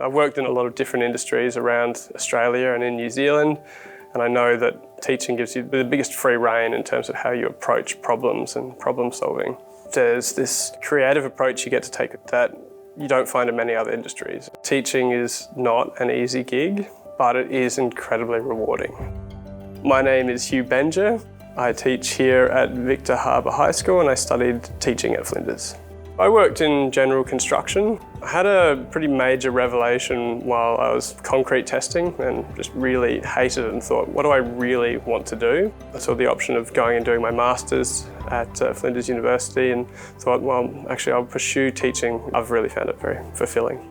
I've worked in a lot of different industries around Australia and in New Zealand, and I know that teaching gives you the biggest free rein in terms of how you approach problems and problem solving. There's this creative approach you get to take that you don't find in many other industries. Teaching is not an easy gig, but it is incredibly rewarding. My name is Hugh Benger. I teach here at Victor Harbour High School and I studied teaching at Flinders. I worked in general construction. I had a pretty major revelation while I was concrete testing and just really hated it and thought, what do I really want to do? I saw the option of going and doing my master's at Flinders University and thought, well, actually I'll pursue teaching. I've really found it very fulfilling.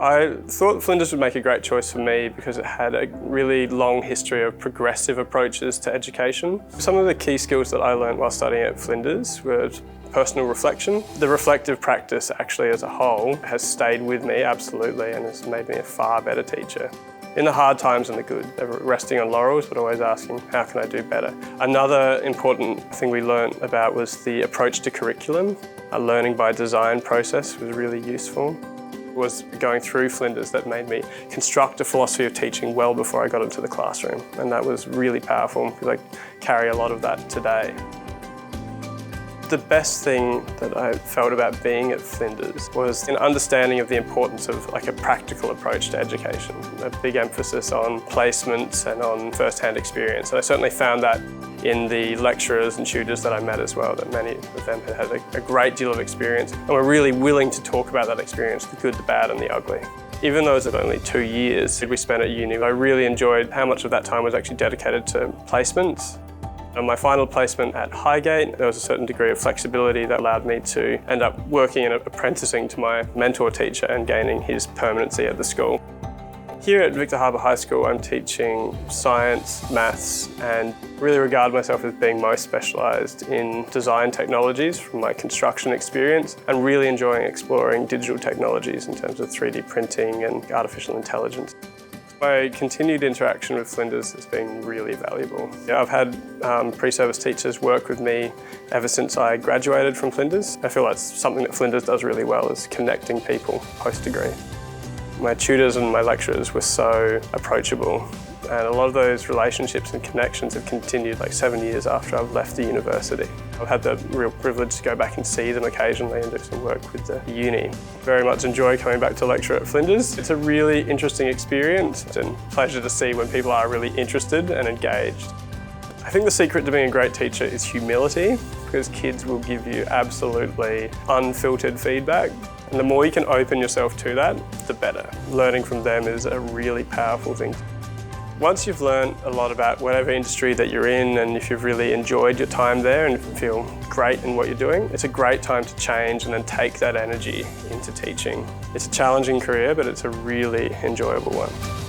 I thought Flinders would make a great choice for me because it had a really long history of progressive approaches to education. Some of the key skills that I learned while studying at Flinders were personal reflection. The reflective practice actually as a whole has stayed with me absolutely and has made me a far better teacher. In the hard times and the good, never resting on laurels but always asking, how can I do better? Another important thing we learned about was the approach to curriculum. A learning by design process was really useful. It was going through Flinders that made me construct a philosophy of teaching well before I got into the classroom, and that was really powerful because I carry a lot of that today. The best thing that I felt about being at Flinders was an understanding of the importance of a practical approach to education, a big emphasis on placements and on first-hand experience. And I certainly found that in the lecturers and tutors that I met as well, that many of them had a great deal of experience and were really willing to talk about that experience, the good, the bad and the ugly. Even though it was only 2 years that we spent at uni, I really enjoyed how much of that time was actually dedicated to placements. On my final placement at Highgate, there was a certain degree of flexibility that allowed me to end up working and apprenticing to my mentor teacher and gaining his permanency at the school. Here at Victor Harbour High School, I'm teaching science, maths, and really regard myself as being most specialised in design technologies from my construction experience and really enjoying exploring digital technologies in terms of 3D printing and artificial intelligence. My continued interaction with Flinders has been really valuable. I've had pre-service teachers work with me ever since I graduated from Flinders. I feel that's something that Flinders does really well, is connecting people post-degree. My tutors and my lecturers were so approachable, and a lot of those relationships and connections have continued 7 years after I've left the university. I've had the real privilege to go back and see them occasionally and do some work with the uni. Very much enjoy coming back to lecture at Flinders. It's a really interesting experience and pleasure to see when people are really interested and engaged. I think the secret to being a great teacher is humility, because kids will give you absolutely unfiltered feedback. And the more you can open yourself to that, the better. Learning from them is a really powerful thing. Once you've learned a lot about whatever industry that you're in, and if you've really enjoyed your time there and feel great in what you're doing, it's a great time to change and then take that energy into teaching. It's a challenging career, but it's a really enjoyable one.